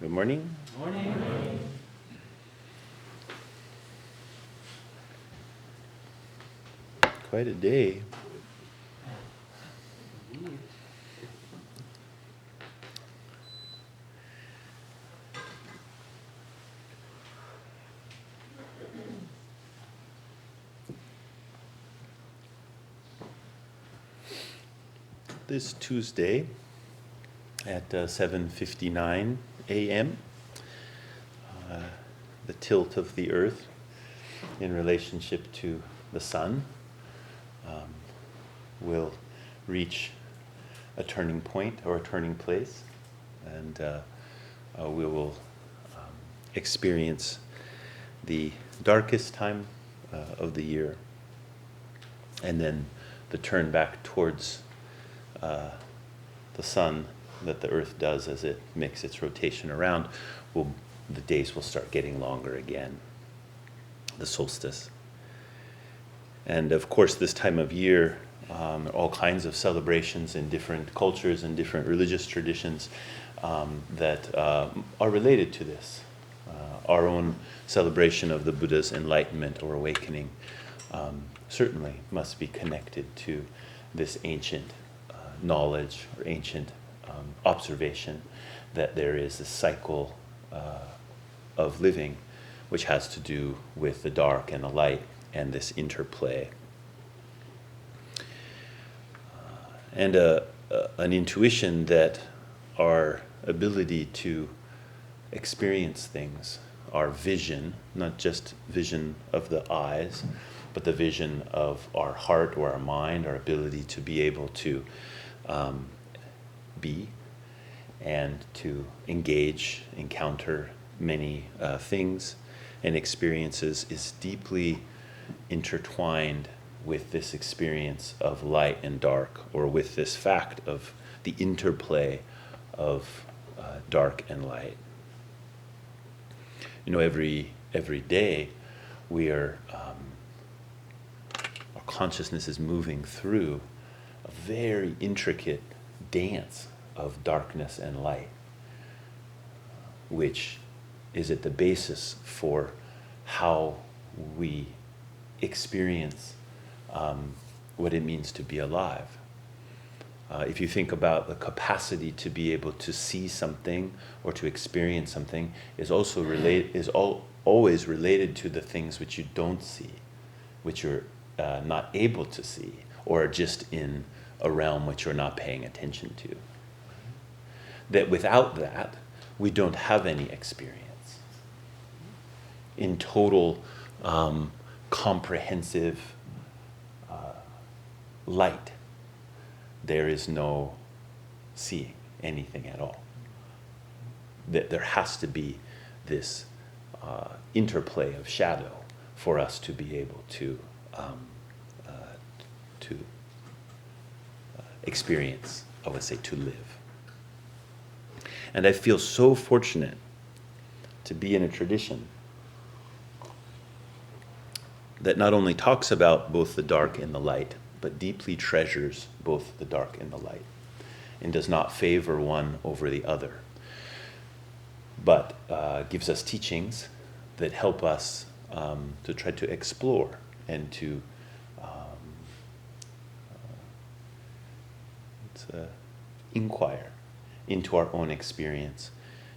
Good morning. Morning. Quite a day. This Tuesday at 7:59 a.m., the tilt of the Earth in relationship to the Sun will reach a turning point or a turning place, and we will experience the darkest time of the year, and then the turn back towards the Sun that the Earth does as it makes its rotation around. The days will start getting longer again, the solstice. And of course, this time of year, all kinds of celebrations in different cultures and different religious traditions that are related to this. Our own celebration of the Buddha's enlightenment or awakening certainly must be connected to this ancient knowledge or ancient observation that there is a cycle of living which has to do with the dark and the light and this interplay. And an intuition that our ability to experience things, our vision, not just vision of the eyes, but the vision of our heart or our mind, our ability to be able to be and to engage, encounter many things and experiences is deeply intertwined with this experience of light and dark, or with this fact of the interplay of dark and light. You know, every day we are, our consciousness is moving through a very intricate dance of darkness and light, which is at the basis for how we experience what it means to be alive. If you think about the capacity to be able to see something or to experience something, is also always related to the things which you don't see, which you're not able to see, or are just in a realm which you're not paying attention to. That without that, we don't have any experience. In total, comprehensive light, there is no seeing anything at all. That there has to be this interplay of shadow for us to be able to experience, I would say, to live. And I feel so fortunate to be in a tradition that not only talks about both the dark and the light, but deeply treasures both the dark and the light, and does not favor one over the other, but gives us teachings that help us to try to explore and to inquire into our own experience,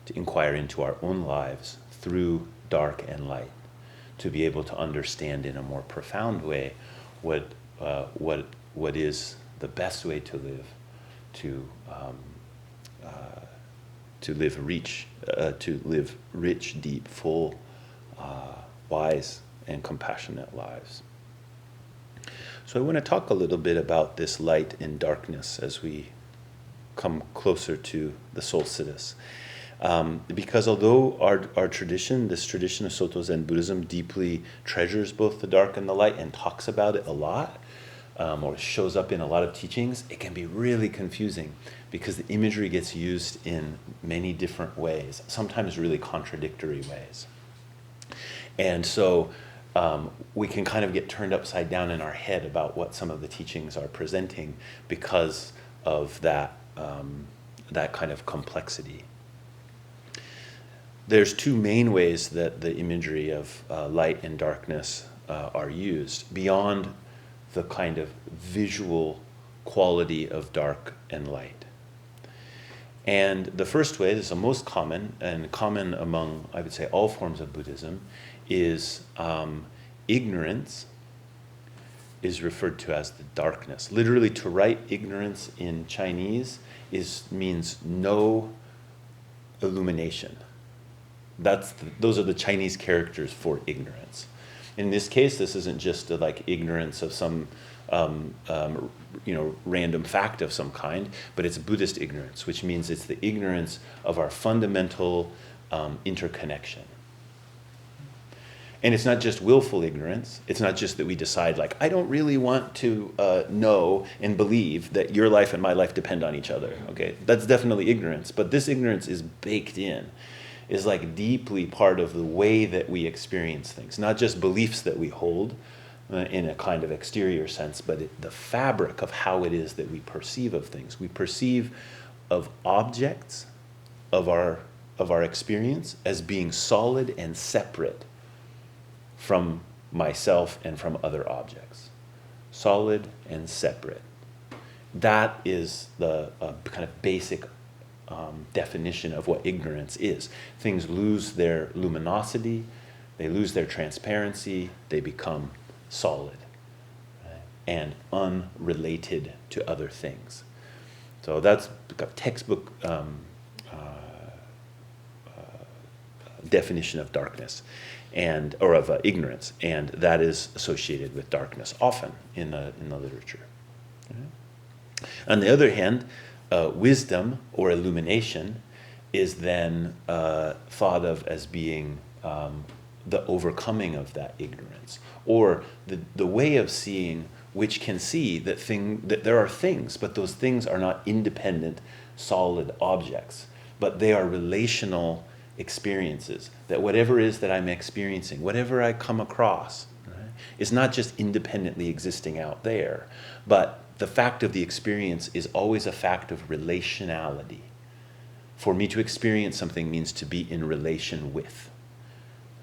to inquire into our own lives through dark and light, to be able to understand in a more profound way what is the best way to live, to live rich, deep, full, wise, and compassionate lives. So I want to talk a little bit about this light and darkness as we come closer to the solstice. Because although our tradition, this tradition of Soto Zen Buddhism, deeply treasures both the dark and the light and talks about it a lot, or shows up in a lot of teachings, it can be really confusing because the imagery gets used in many different ways, sometimes really contradictory ways. And so we can kind of get turned upside down in our head about what some of the teachings are presenting because of that kind of complexity. there's two main ways that the imagery of light and darkness are used beyond the kind of visual quality of dark and light. And the first way, this is the most common, and common among, I would say, all forms of Buddhism, is ignorance is referred to as the darkness. Literally, to write ignorance in Chinese means no illumination. Those are the Chinese characters for ignorance. In this case, this isn't just like ignorance of some random fact of some kind, but it's Buddhist ignorance, which means it's the ignorance of our fundamental interconnection. And it's not just willful ignorance. It's not just that we decide, like, I don't really want to know and believe that your life and my life depend on each other. Okay, that's definitely ignorance. But this ignorance is baked in, is like deeply part of the way that we experience things. Not just beliefs that we hold in a kind of exterior sense, but the fabric of how it is that we perceive of things. We perceive of objects of our experience as being solid and separate from myself and from other objects. Solid and separate. That is the kind of basic definition of what ignorance is. Things lose their luminosity, they lose their transparency, they become solid, right, and unrelated to other things. So that's a textbook definition of darkness, or of ignorance, and that is associated with darkness often in the literature. Okay. On the other hand, wisdom or illumination is then thought of as being the overcoming of that ignorance, or the way of seeing which can see that there are things, but those things are not independent, solid objects, but they are relational experiences, that whatever is that I'm experiencing, whatever I come across, right, is not just independently existing out there, but the fact of the experience is always a fact of relationality. For me to experience something means to be in relation with.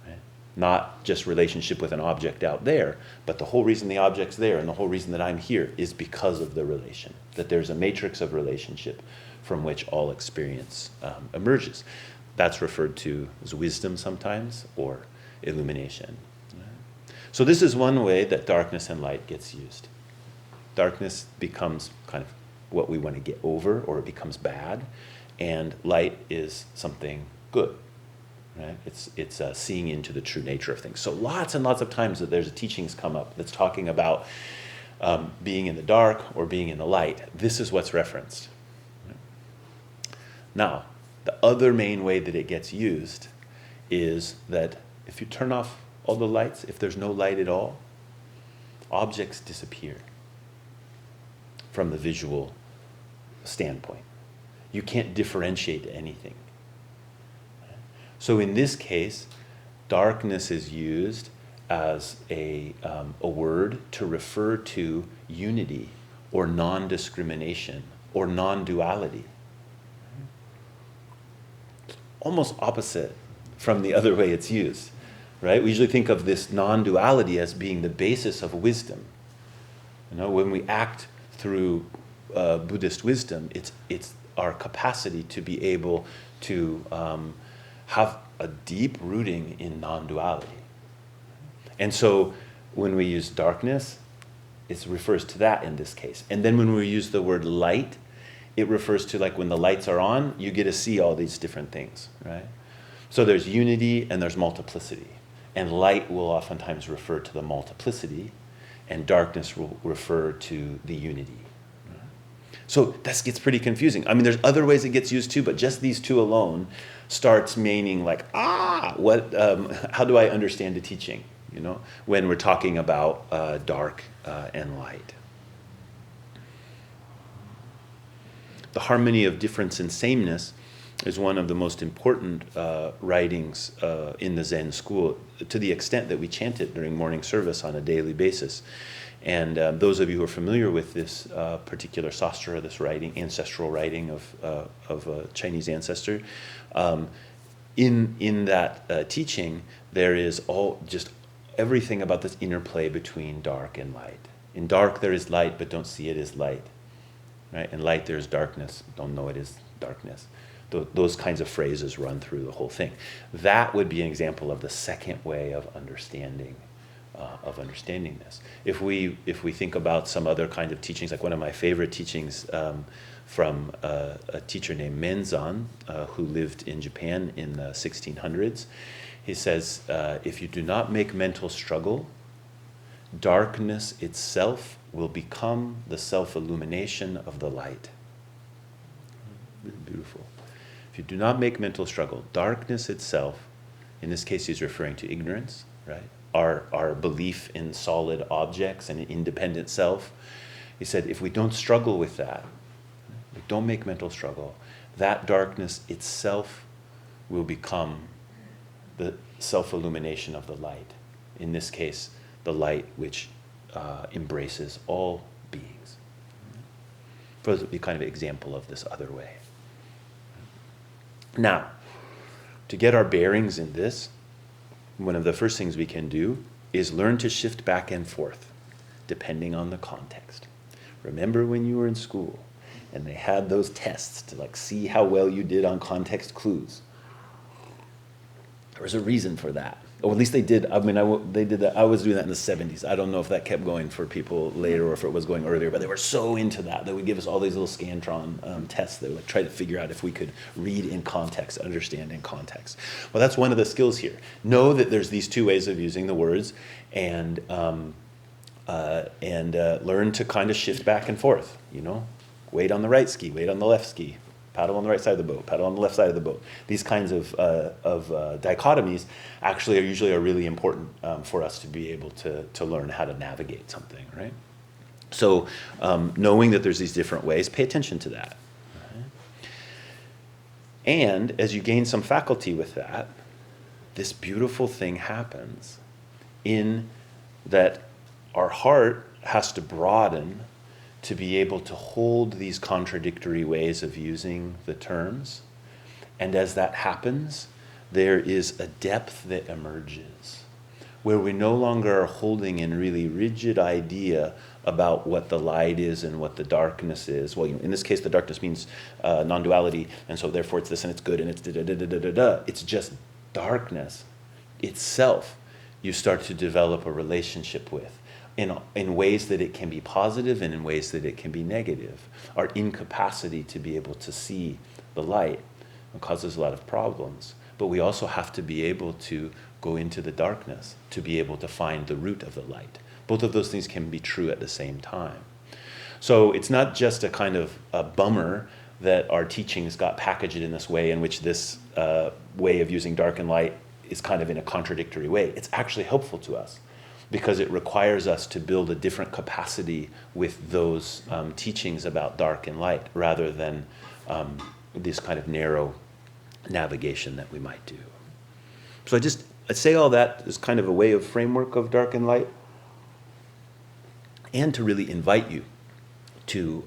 Right? Not just relationship with an object out there, but the whole reason the object's there and the whole reason that I'm here is because of the relation, that there's a matrix of relationship from which all experience emerges. That's referred to as wisdom sometimes, or illumination. Right? So this is one way that darkness and light gets used. Darkness becomes kind of what we want to get over, or it becomes bad, and light is something good. Right? It's seeing into the true nature of things. So lots and lots of times that there's teachings come up that's talking about being in the dark or being in the light. This is what's referenced. Right? Now, the other main way that it gets used is that if you turn off all the lights, if there's no light at all, objects disappear from the visual standpoint. You can't differentiate anything. So in this case, darkness is used as a word to refer to unity or non-discrimination or non-duality. Almost opposite from the other way it's used, right? We usually think of this non-duality as being the basis of wisdom. You know, when we act through Buddhist wisdom, it's our capacity to be able to have a deep rooting in non-duality. And so when we use darkness, it refers to that in this case. And then when we use the word light, it refers to, like, when the lights are on, you get to see all these different things, right? So there's unity and there's multiplicity. And light will oftentimes refer to the multiplicity, and darkness will refer to the unity. So that gets pretty confusing. I mean, there's other ways it gets used too, but just these two alone starts meaning, like, how do I understand the teaching, you know, when we're talking about dark and light. The harmony of difference and sameness is one of the most important writings in the Zen school, to the extent that we chant it during morning service on a daily basis. And those of you who are familiar with this particular sastra, this writing, ancestral writing of a Chinese ancestor, in that teaching, there is just everything about this interplay between dark and light. In dark there is light, but don't see it as light. Right? In light there is darkness, don't know it is darkness. Those kinds of phrases run through the whole thing. That would be an example of the second way of understanding this. If we think about some other kind of teachings, like one of my favorite teachings from a teacher named Menzan, who lived in Japan in the 1600s, he says, if you do not make mental struggle, darkness itself will become the self-illumination of the light. Really beautiful. If you do not make mental struggle, darkness itself, in this case he's referring to ignorance, right? Our belief in solid objects and an independent self. He said, if we don't struggle with that, we don't make mental struggle, that darkness itself will become the self-illumination of the light. In this case, the light which embraces all beings. So this would be kind of an example of this other way. Now, to get our bearings in this, one of the first things we can do is learn to shift back and forth, depending on the context. Remember when you were in school and they had those tests to see how well you did on context clues? There was a reason for that. Or at least they did. They did that. I was doing that in the 70s. I don't know if that kept going for people later or if it was going earlier, but they were so into that. They would give us all these little Scantron tests. They would try to figure out if we could read in context, understand in context. Well, that's one of the skills here. Know that there's these two ways of using the words, and learn to kind of shift back and forth. Wait on the right ski, wait on the left ski. Paddle on the right side of the boat, paddle on the left side of the boat. These kinds of dichotomies actually are usually really important for us to be able to learn how to navigate something, right? So knowing that there's these different ways, pay attention to that. Right? And as you gain some faculty with that, this beautiful thing happens in that our heart has to broaden to be able to hold these contradictory ways of using the terms. And as that happens, there is a depth that emerges where we no longer are holding in really rigid idea about what the light is and what the darkness is. Well, in this case, the darkness means non-duality, and so therefore it's this and it's good and it's da-da-da-da-da-da. It's just darkness itself you start to develop a relationship with. In ways that it can be positive and in ways that it can be negative. Our incapacity to be able to see the light causes a lot of problems. But we also have to be able to go into the darkness to be able to find the root of the light. Both of those things can be true at the same time. So it's not just a kind of a bummer that our teachings got packaged in this way, in which this way of using dark and light is kind of in a contradictory way. It's actually helpful to us, because it requires us to build a different capacity with those teachings about dark and light, rather than this kind of narrow navigation that we might do. So I say all that as kind of a way of framework of dark and light, and to really invite you to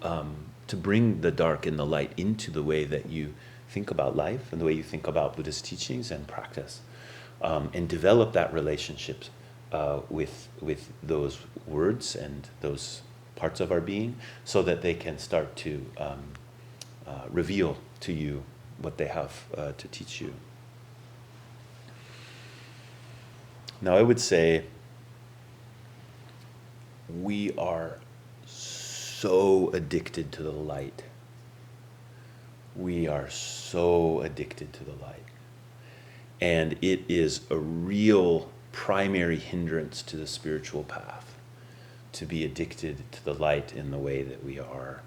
bring the dark and the light into the way that you think about life and the way you think about Buddhist teachings and practice, and develop that relationship with those words and those parts of our being, so that they can start to reveal to you what they have to teach you. Now, I would say we are so addicted to the light. We are so addicted to the light. And it is a real primary hindrance to the spiritual path to be addicted to the light in the way that we are.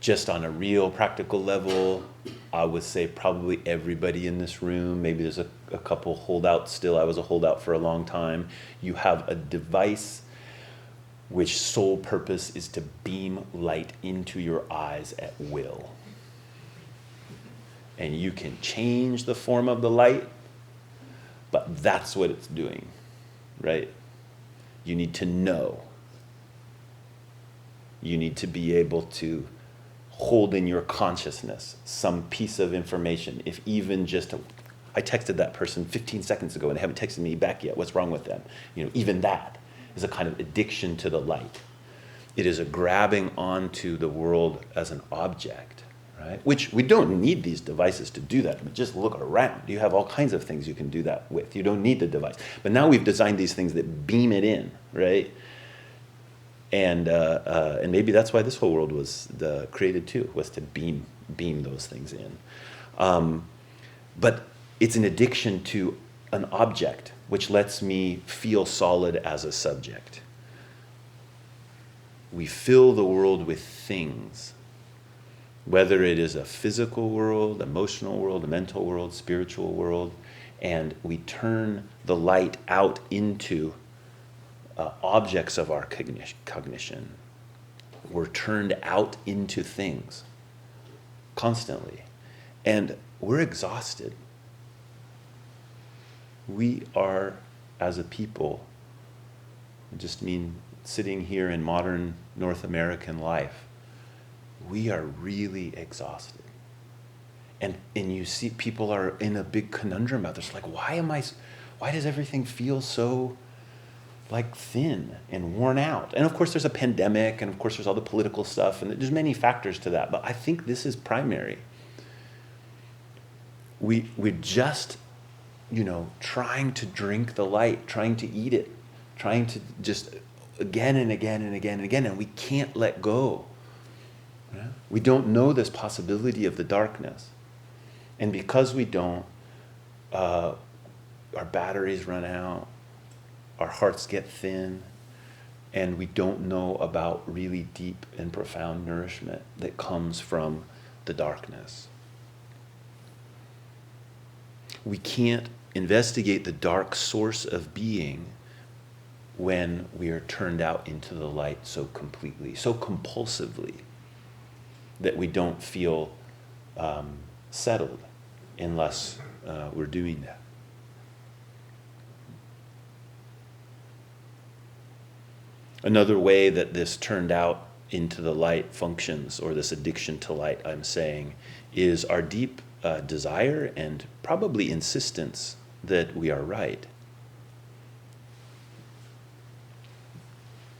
Just on a real practical level, I would say probably everybody in this room, maybe there's a couple holdouts still. I was a holdout for a long time. You have a device which sole purpose is to beam light into your eyes at will. And you can change the form of the light, but that's what it's doing, right? You need to know. You need to be able to hold in your consciousness some piece of information, if even just I texted that person 15 seconds ago and they haven't texted me back yet, what's wrong with them? Even that is a kind of addiction to the light. It is a grabbing onto the world as an object, right? Which we don't need these devices to do that, but just look around. You have all kinds of things you can do that with. You don't need the device. But now we've designed these things that beam it in, right? And maybe that's why this whole world was created too, was to beam those things in. But it's an addiction to an object, which lets me feel solid as a subject. We fill the world with things, whether it is a physical world, emotional world, a mental world, spiritual world, and we turn the light out into objects of our cognition. We're turned out into things constantly, and we're exhausted. We are, as a people, I just mean sitting here in modern North American life, we are really exhausted. And you see people are in a big conundrum out there. It's like, why does everything feel so like thin and worn out? And of course there's a pandemic, and of course there's all the political stuff, and there's many factors to that, but I think this is primary. We're just, trying to drink the light, trying to eat it, trying to just again and again and again and again, and we can't let go. Yeah? We don't know this possibility of the darkness. And because we don't, our batteries run out, our hearts get thin, and we don't know about really deep and profound nourishment that comes from the darkness. We can't investigate the dark source of being when we are turned out into the light so completely, so compulsively, that we don't feel settled unless we're doing that. Another way that this turned out into the light functions, or this addiction to light, I'm saying, is our deep desire and probably insistence that we are right,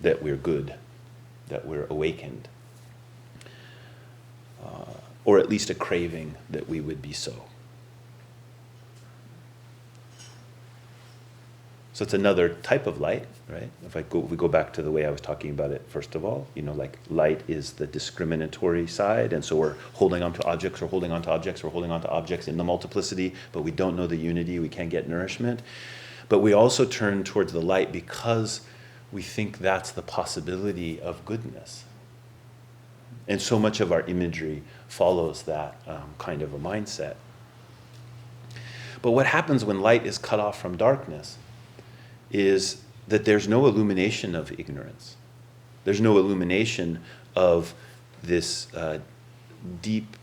that we're good, that we're awakened, or at least a craving that we would be so. So it's another type of light, right? If we go back to the way I was talking about it, first of all, like light is the discriminatory side, and so we're holding on to objects, we're holding on to objects, we're holding on to objects in the multiplicity, but we don't know the unity, we can't get nourishment. But we also turn towards the light because we think that's the possibility of goodness. And so much of our imagery follows that kind of a mindset. But what happens when light is cut off from darkness is that there's no illumination of ignorance. There's no illumination of this deep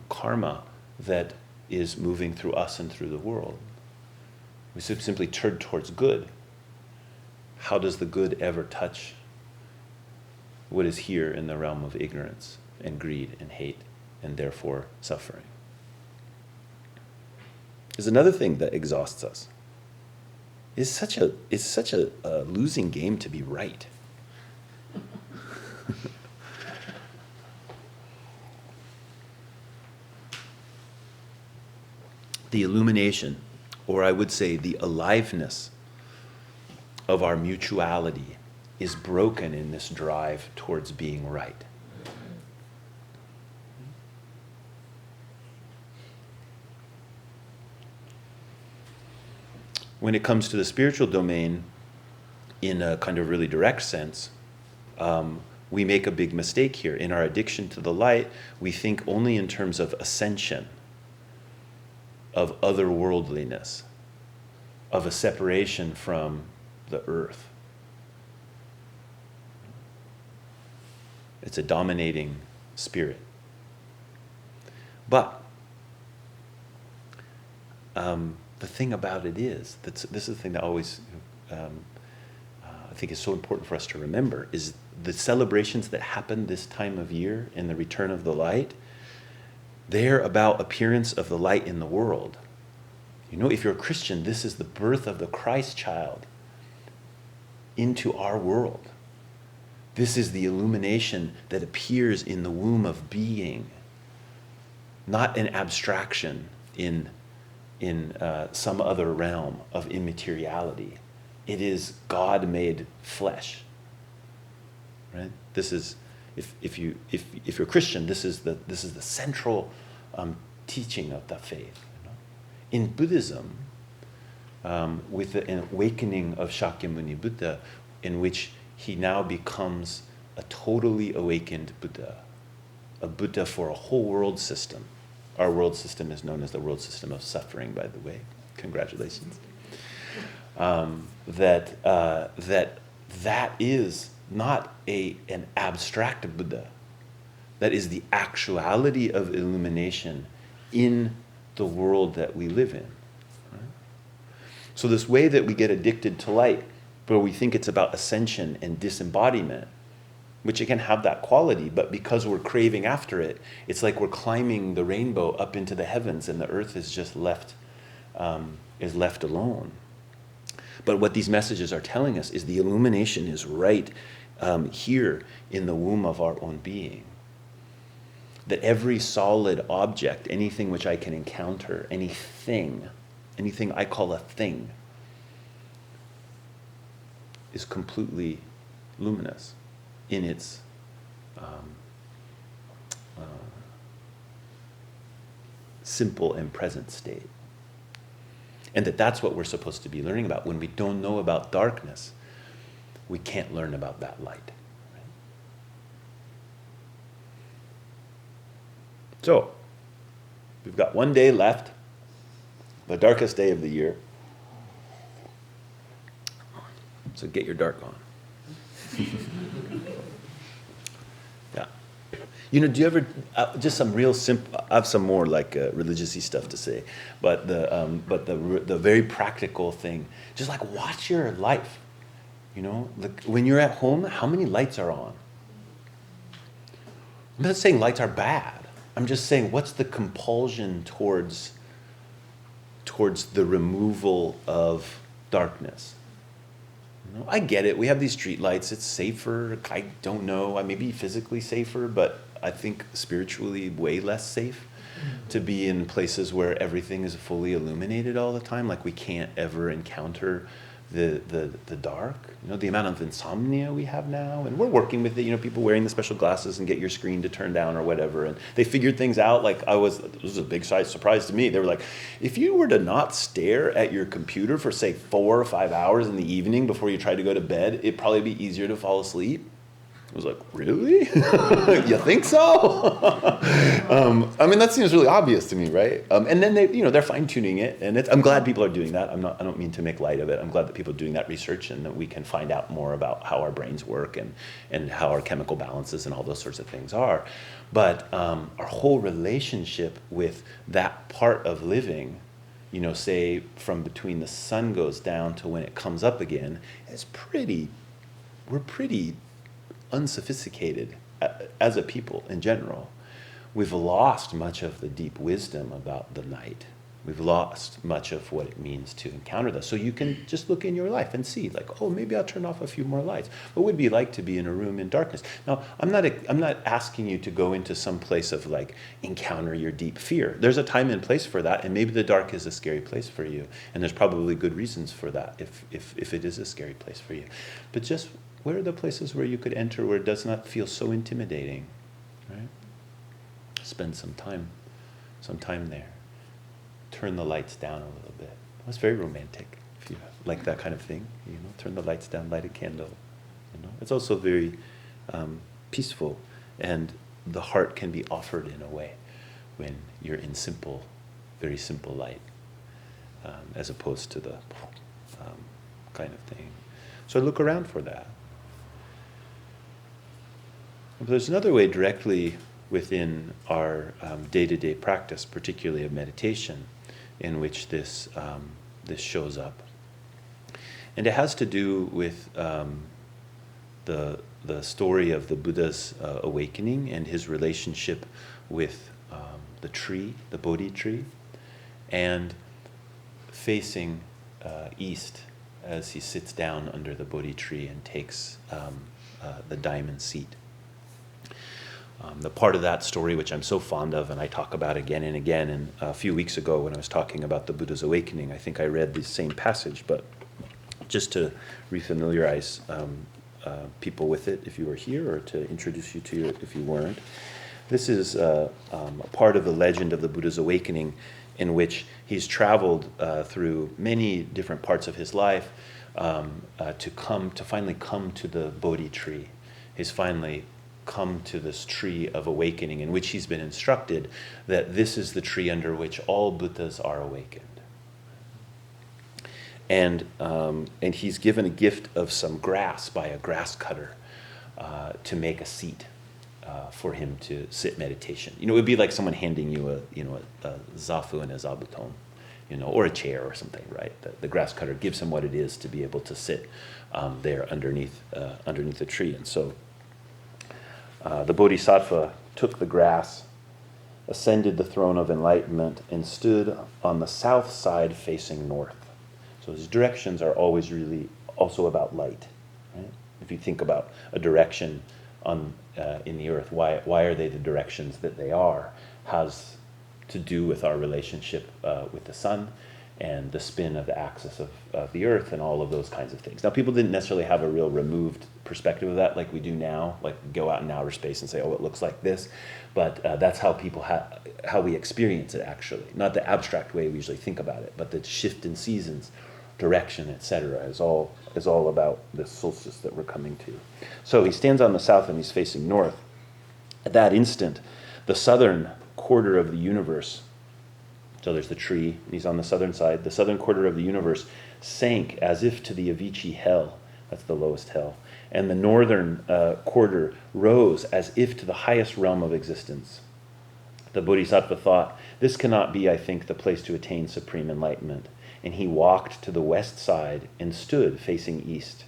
karma that is moving through us and through the world. We simply turn towards good. How does the good ever touch what is here in the realm of ignorance and greed and hate and therefore suffering? There's another thing that exhausts us. It's such a losing game to be right. The illumination, or I would say the aliveness of our mutuality, is broken in this drive towards being right. When it comes to the spiritual domain, in a kind of really direct sense, we make a big mistake here. In our addiction to the light, we think only in terms of ascension, of otherworldliness, of a separation from the earth. It's a dominating spirit. But the thing about it is, this is the thing that always I think is so important for us to remember, is the celebrations that happen this time of year in the return of the light, they're about appearance of the light in the world. You know, if you're a Christian, this is the birth of the Christ child into our world. This is the illumination that appears in the womb of being, not an abstraction in some other realm of immateriality. It is God made flesh. Right? This is, if you're a Christian, this is the central teaching of the faith. You know? In Buddhism, with an awakening of Shakyamuni Buddha, in which he now becomes a totally awakened Buddha, a Buddha for a whole world system. Our world system is known as the world system of suffering, by the way. Congratulations. That is not an abstract Buddha. That is the actuality of illumination in the world that we live in. Right? So this way that we get addicted to light, where we think it's about ascension and disembodiment, which it can have that quality, but because we're craving after it, it's like we're climbing the rainbow up into the heavens and the earth is just left alone. But what these messages are telling us is the illumination is right here in the womb of our own being. That every solid object, anything which I can encounter, anything I call a thing, is completely luminous in its simple and present state. And that's what we're supposed to be learning about. When we don't know about darkness, we can't learn about that light. Right? So, we've got one day left, the darkest day of the year. So get your dark on. Yeah. You know, do you ever, just some real simple, I have some more like religious-y stuff to say, but the very practical thing, just like watch your life. You know, like when you're at home, how many lights are on? I'm not saying lights are bad. I'm just saying, what's the compulsion towards the removal of darkness? You know, I get it. We have these street lights. It's safer. I don't know. I may be physically safer, but I think spiritually way less safe to be in places where everything is fully illuminated all the time. Like we can't ever encounter the dark. You know, the amount of insomnia we have now, and we're working with it. You know, people wearing the special glasses and get your screen to turn down or whatever, and they figured things out. Like it was a big surprise to me. They were like, if you were to not stare at your computer for say 4 or 5 hours in the evening before you tried to go to bed, it'd probably be easier to fall asleep. I was like, really? You think so? I mean, that seems really obvious to me, right? And then they're fine tuning it, and I'm glad people are doing that. I don't mean to make light of it. I'm glad that people are doing that research, and that we can find out more about how our brains work and how our chemical balances and all those sorts of things are. But our whole relationship with that part of living, you know, say from between the sun goes down to when it comes up again, we're pretty unsophisticated as a people in general. We've lost much of the deep wisdom about the night. We've lost much of what it means to encounter this. So you can just look in your life and see, like, oh, maybe I'll turn off a few more lights. What would it be like to be in a room in darkness? Now, I'm not asking you to go into some place of like encounter your deep fear. There's a time and place for that, and maybe the dark is a scary place for you, and there's probably good reasons for that if it is a scary place for you. But just where are the places where you could enter where it does not feel so intimidating, right? Spend some time there. Turn the lights down a little bit. It's very romantic if you like that kind of thing. You know, turn the lights down, light a candle. You know, it's also very peaceful, and the heart can be offered in a way when you're in simple, very simple light, as opposed to the kind of thing. So look around for that. But there's another way directly within our day-to-day practice, particularly of meditation, in which this shows up. And it has to do with the the story of the Buddha's awakening and his relationship with the tree, the Bodhi tree, and facing east as he sits down under the Bodhi tree and takes the diamond seat. The part of that story which I'm so fond of and I talk about again and again, and a few weeks ago when I was talking about the Buddha's awakening, I think I read the same passage, but just to refamiliarize people with it if you were here, or to introduce you to it if you weren't. This is a part of the legend of the Buddha's awakening in which he's traveled through many different parts of his life to finally come to the Bodhi tree. He's finally come to this tree of awakening in which he's been instructed that this is the tree under which all Buddhas are awakened. And he's given a gift of some grass by a grass cutter to make a seat for him to sit meditation. It would be like someone handing you a zafu and a zabuton, or a chair or something, right? The grass cutter gives him what it is to be able to sit there underneath the tree. And so the Bodhisattva took the grass, ascended the throne of enlightenment, and stood on the south side facing north. So his directions are always really also about light, right? If you think about a direction in the earth, why are they the directions that they are? Has to do with our relationship with the sun and the spin of the axis of the earth and all of those kinds of things. Now, people didn't necessarily have a real removed perspective of that like we do now, like go out in outer space and say, oh, it looks like this. But that's how people how we experience it, actually. Not the abstract way we usually think about it, but the shift in seasons, direction, etc., is all about this solstice that we're coming to. So he stands on the south and he's facing north. At that instant, the southern quarter of the universe, so there's the tree, and he's on the southern side, the southern quarter of the universe sank as if to the Avicii hell, that's the lowest hell, and the northern quarter rose as if to the highest realm of existence. The Bodhisattva thought, this cannot be, I think, the place to attain supreme enlightenment. And he walked to the west side and stood facing east.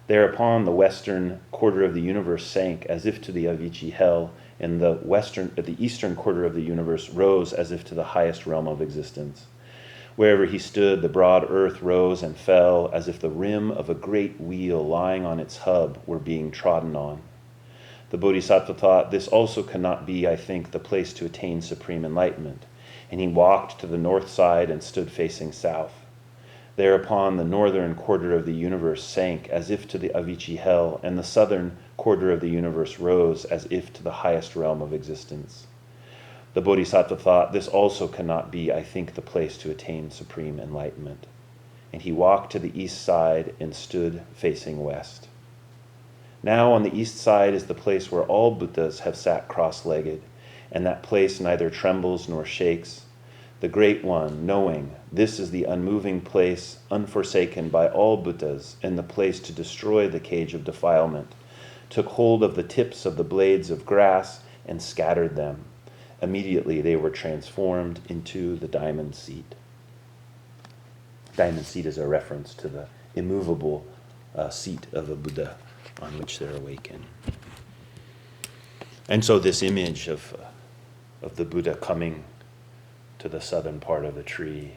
Thereupon the western quarter of the universe sank as if to the Avicii hell, and the eastern quarter of the universe rose as if to the highest realm of existence. Wherever he stood, the broad earth rose and fell as if the rim of a great wheel lying on its hub were being trodden on. The Bodhisattva thought, this also cannot be, I think, the place to attain supreme enlightenment. And he walked to the north side and stood facing south. Thereupon the northern quarter of the universe sank as if to the Avicii hell, and the southern quarter of the universe rose as if to the highest realm of existence. The Bodhisattva thought, this also cannot be, I think, the place to attain supreme enlightenment. And he walked to the east side and stood facing west. Now on the east side is the place where all Buddhas have sat cross-legged, and that place neither trembles nor shakes. The Great One, knowing this is the unmoving place, unforsaken by all Buddhas, and the place to destroy the cage of defilement, took hold of the tips of the blades of grass and scattered them. Immediately they were transformed into the diamond seat. Diamond seat is a reference to the immovable seat of a Buddha on which they're awakened. And so this image of the Buddha coming to the southern part of the tree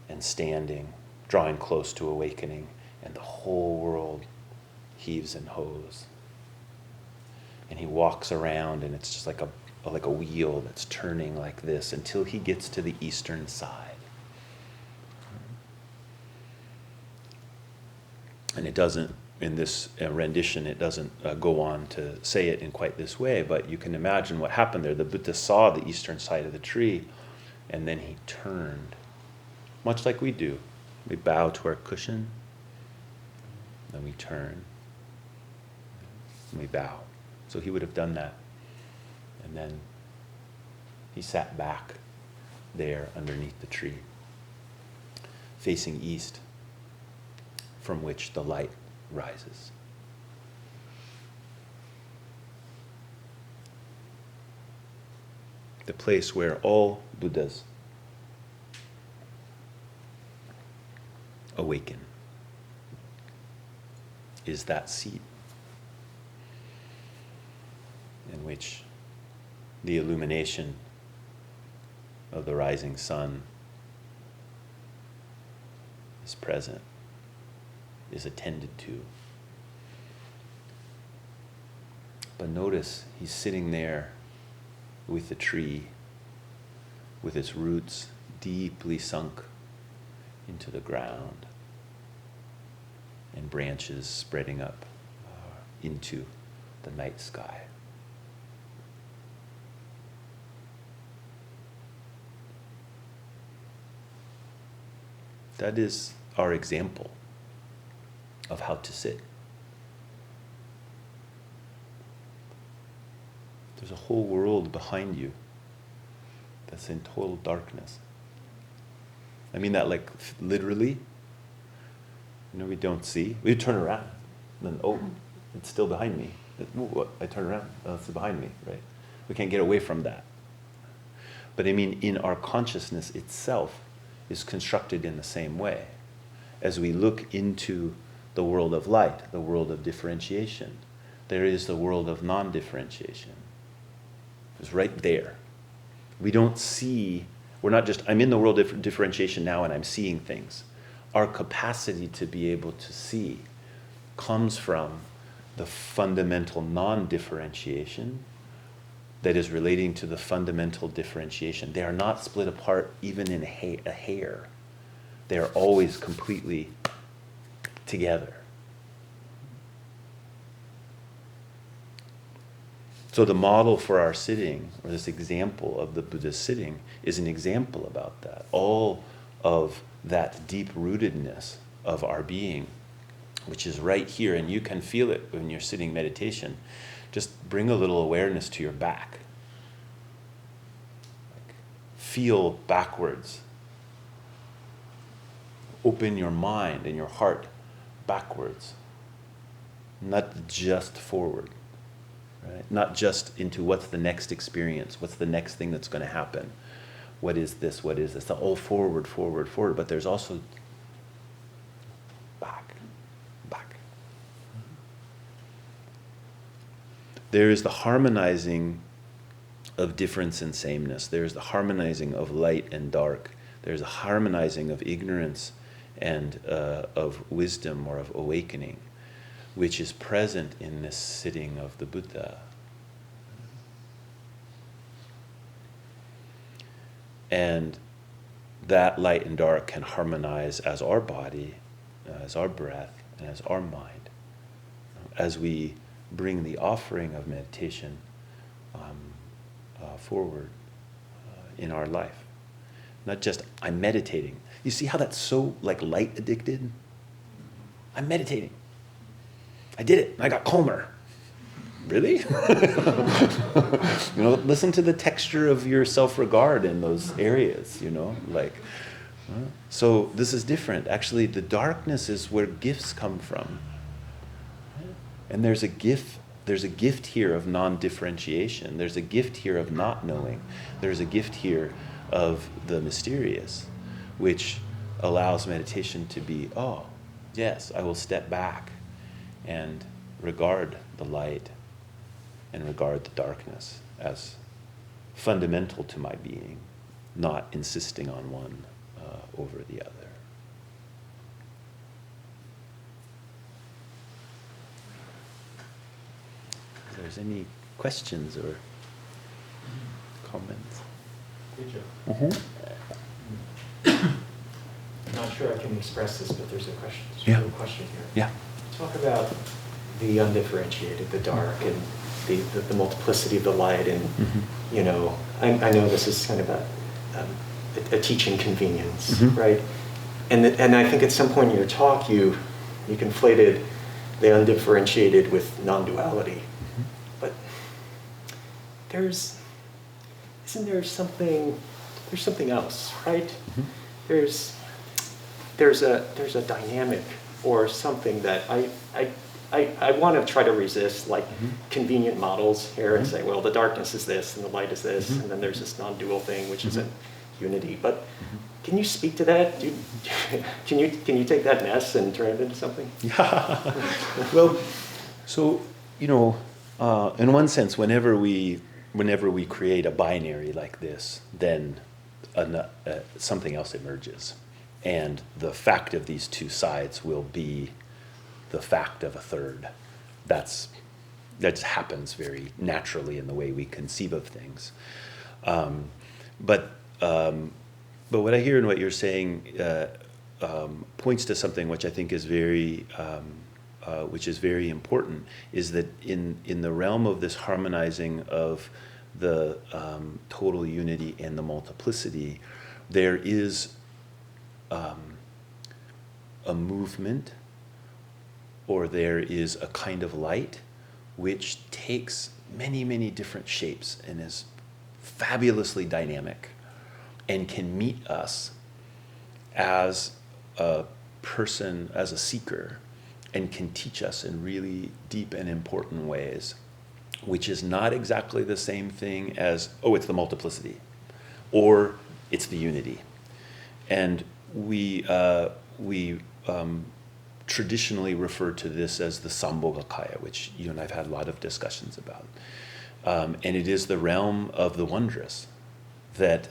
and standing, drawing close to awakening, and the whole world heaves and hoes. And he walks around, and it's just like a wheel that's turning like this until he gets to the eastern side. And it doesn't, in this rendition, it doesn't go on to say it in quite this way, but you can imagine what happened there. The Buddha saw the eastern side of the tree, and then he turned, much like we do. We bow to our cushion, then we turn, and we bow. So he would have done that. And then he sat back there underneath the tree, facing east, from which the light rises. The place where all Buddhas awaken is that seat. in which the illumination of the rising sun is present, is attended to. But notice he's sitting there with the tree, with its roots deeply sunk into the ground and branches spreading up into the night sky. That is our example of how to sit. There's a whole world behind you that's in total darkness. I mean that like literally. We don't see. We turn around, and then it's still behind me. I turn around, it's behind me, right? We can't get away from that. But I mean, in our consciousness itself is constructed in the same way. As we look into the world of light, the world of differentiation, there is the world of non-differentiation. It's right there. We don't see, we're not just, I'm in the world of differentiation now and I'm seeing things. Our capacity to be able to see comes from the fundamental non-differentiation that is relating to the fundamental differentiation. They are not split apart even in a hair. They are always completely together. So the model for our sitting, or this example of the Buddha's sitting, is an example about that. All of that deep rootedness of our being, which is right here, and you can feel it when you're sitting meditation. Just bring a little awareness to your back. Feel backwards. Open your mind and your heart backwards, not just forward. Right? Not just into what's the next experience, what's the next thing that's going to happen. What is this? What is this? All forward, forward, forward. But there's also back, back. There is the harmonizing of difference and sameness. There is the harmonizing of light and dark. There's a harmonizing of ignorance and of wisdom or of awakening, which is present in this sitting of the Buddha. And that light and dark can harmonize as our body, as our breath, and as our mind, as we bring the offering of meditation forward in our life. Not just, I'm meditating. You see how that's so like light addicted? I'm meditating. I did it. I got calmer. Really? Listen to the texture of your self-regard in those areas, So this is different. Actually, the darkness is where gifts come from. And there's a gift here of non-differentiation. There's a gift here of not knowing. There's a gift here of the mysterious, which allows meditation to be, yes, I will step back and regard the light and regard the darkness as fundamental to my being, not insisting on one over the other. If there's any questions or comments? I'm not sure I can express this, but there's a question. Yeah. A question here. Yeah. Talk about the undifferentiated, the dark, and the multiplicity of the light, and I know this is kind of a teaching convenience, right? And I think at some point in your talk you conflated the undifferentiated with non-duality, but there's something else, right? There's a dynamic or something that I want to try to resist, like convenient models here, and say, well, the darkness is this and the light is this, and then there's this non-dual thing which isn't unity. But can you speak to that? Can you take that mess and turn it into something? Yeah. Well, so In one sense, whenever we create a binary like this, then something else emerges, and the fact of these two sides will be the fact of a third. That just happens very naturally in the way we conceive of things. But what I hear in what you're saying points to something which I think is very important, is that in the realm of this harmonizing of the total unity and the multiplicity, there is a movement, or there is a kind of light which takes many, many different shapes and is fabulously dynamic and can meet us as a person, as a seeker, and can teach us in really deep and important ways, which is not exactly the same thing as, oh, it's the multiplicity, or it's the unity. And we traditionally refer to this as the Sambhogakaya, which you and I've had a lot of discussions about. And it is the realm of the wondrous, that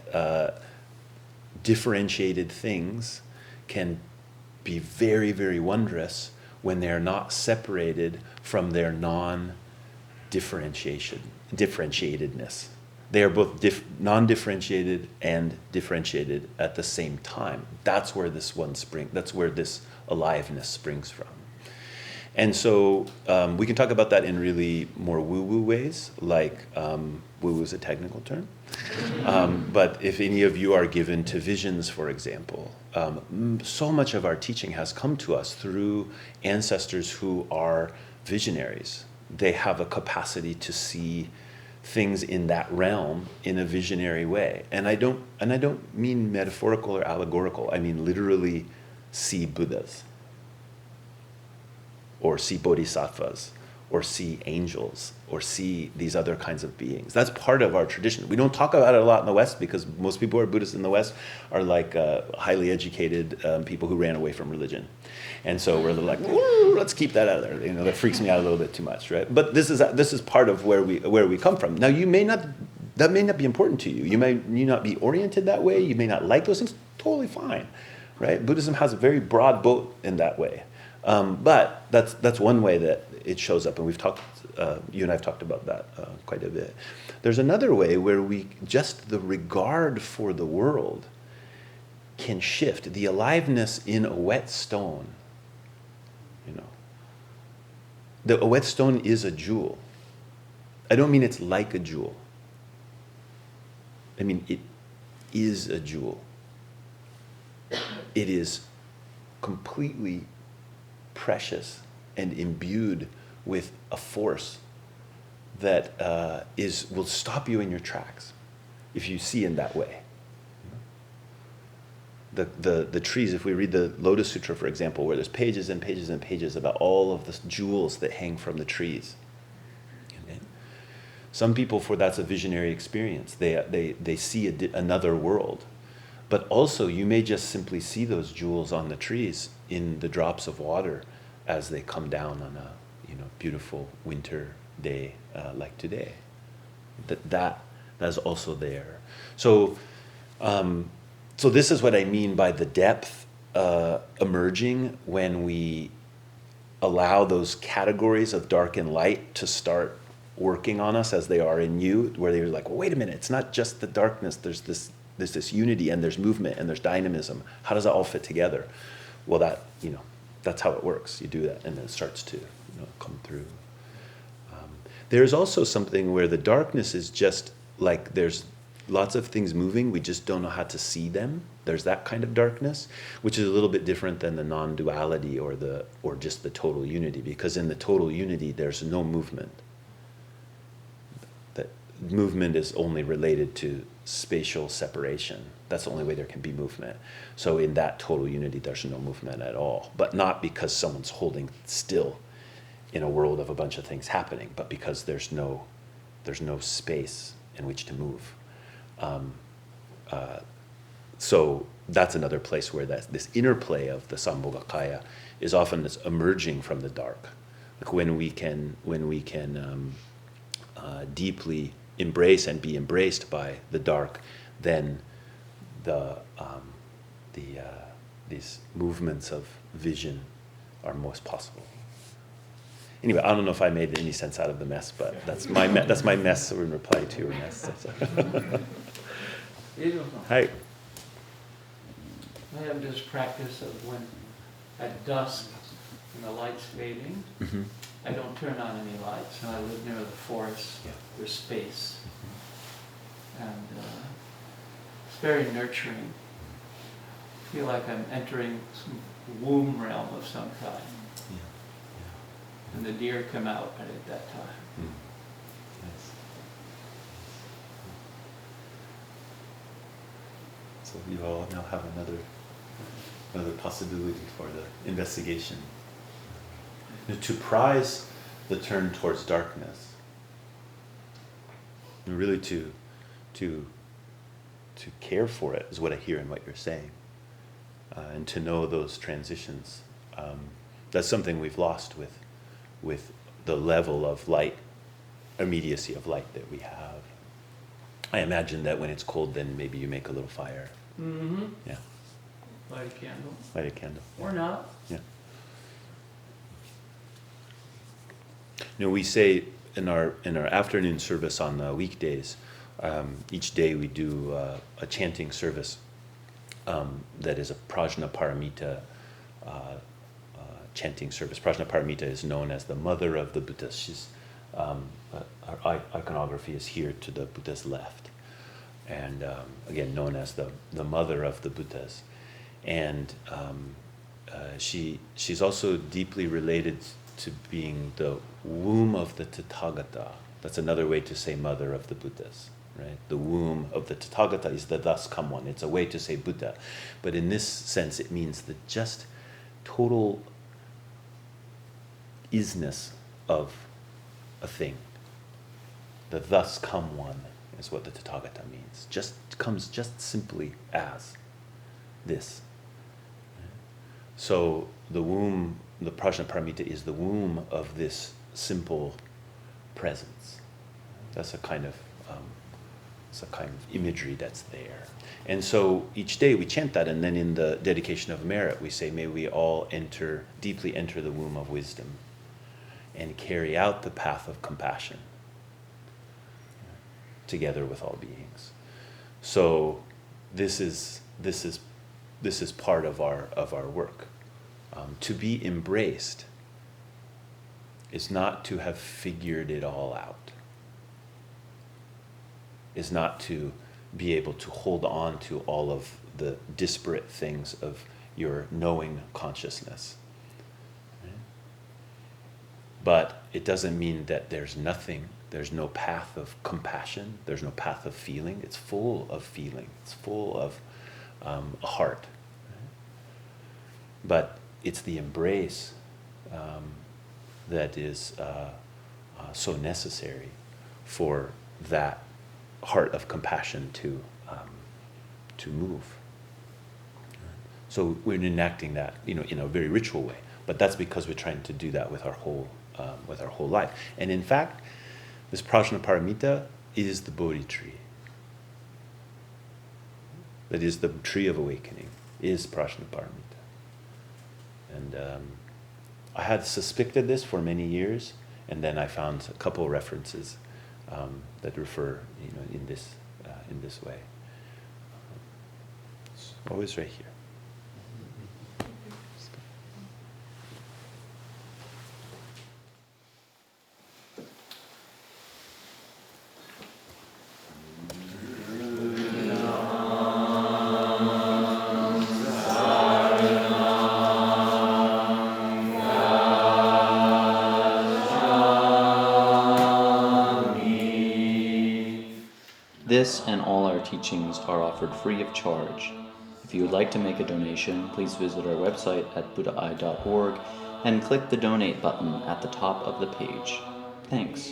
differentiated things can be very, very wondrous when they're not separated from their differentiatedness. They are both non-differentiated and differentiated at the same time. That's where this aliveness springs from. And so we can talk about that in really more woo-woo ways, like woo-woo is a technical term. But if any of you are given to visions, for example, so much of our teaching has come to us through ancestors who are visionaries. They have a capacity to see things in that realm in a visionary way. And I don't mean metaphorical or allegorical. I mean literally see Buddhas, or see bodhisattvas, or see angels, or see these other kinds of beings. That's part of our tradition. We don't talk about it a lot in the West because most people who are Buddhists in the West are like highly educated people who ran away from religion. And so we're like, let's keep that out of there. You know, that freaks me out a little bit too much, right? But this is part of where we come from. Now, that may not be important to you. You may not be oriented that way. You may not like those things. Totally fine, right? Buddhism has a very broad boat in that way. But that's one way that it shows up, and we've talked. You and I have talked about that quite a bit. There's another way where just the regard for the world can shift. The aliveness in a wet stone. A wet stone is a jewel. I don't mean it's like a jewel. I mean it is a jewel. It is completely precious and imbued with a force that will stop you in your tracks if you see in that way. The trees, if we read the Lotus Sutra, for example, where there's pages and pages and pages about all of the jewels that hang from the trees. Okay? Some people, that's a visionary experience. They see another world. But also, you may just simply see those jewels on the trees in the drops of water as they come down on a beautiful winter day like today. That is also there. So this is what I mean by the depth emerging when we allow those categories of dark and light to start working on us as they are in you, where they're like, well, wait a minute, it's not just the darkness, there's this unity, and there's movement, and there's dynamism. How does that all fit together? Well, that's how it works. You do that, and then it starts to come through. There's also something where the darkness is just like there's lots of things moving, we just don't know how to see them. There's that kind of darkness, which is a little bit different than the non-duality or just the total unity, because in the total unity there's no movement. That movement is only related to spatial separation. That's the only way there can be movement. So in that total unity there's no movement at all, but not because someone's holding still in a world of a bunch of things happening, but because there's no space in which to move. So that's another place where this interplay of the Sambhogakaya is often this emerging from the dark. Like when we can deeply embrace and be embraced by the dark, then these movements of vision are most possible. Anyway, I don't know if I made any sense out of the mess, but that's my mess in reply to your mess. Hi. I have this practice of when at dusk, when the light's fading, Mm-hmm. I don't turn on any lights, and I live near the forest. Yeah. There's space, and it's very nurturing. I feel like I'm entering some womb realm of some kind, and the deer come out at that time. Nice. So you all now have another possibility for the investigation. To prize the turn towards darkness, and really to care for it is what I hear in what you're saying, and to know those transitions. That's something we've lost with the level of light, immediacy of light that we have. I imagine that when it's cold, then maybe you make a little fire. Mm-hmm. Yeah, Light a candle. light a candle. Or not. Yeah. You know, we say in our afternoon service on the weekdays, each day we do a chanting service that is a Prajna Paramita chanting service. Prajna Paramita is known as the mother of the Buddhas. She's her iconography is here to the Buddha's left, and again known as the mother of the Buddhas, and she's also deeply related to being the womb of the Tathagata. That's another way to say mother of the Buddhas, right? The womb of the Tathagata is the thus come one. It's a way to say Buddha, but in this sense it means the just total isness of a thing. The thus come one is what the Tathagata means. Just comes just simply as this. So the womb, the Prajna Paramita is the womb of this simple presence. That's a kind of imagery that's there. And so each day we chant that, and then in the dedication of merit we say, may we all deeply enter the womb of wisdom and carry out the path of compassion together with all beings. So this is part of our work. To be embraced is not to have figured it all out. Is not to be able to hold on to all of the disparate things of your knowing consciousness. But it doesn't mean that there's no path of compassion, there's no path of feeling. It's full of feeling, it's full of a heart. But it's the embrace that is so necessary for that heart of compassion to move. So we're enacting that, in a very ritual way. But that's because we're trying to do that with our whole life. And in fact, this Prajna Paramita is the Bodhi tree. That is the tree of awakening, is Prajna Paramita. And I had suspected this for many years, and then I found a couple of references that refer, in this way. It's always right here. This and all our teachings are offered free of charge. If you would like to make a donation, please visit our website at buddhaeye.org and click the donate button at the top of the page. Thanks.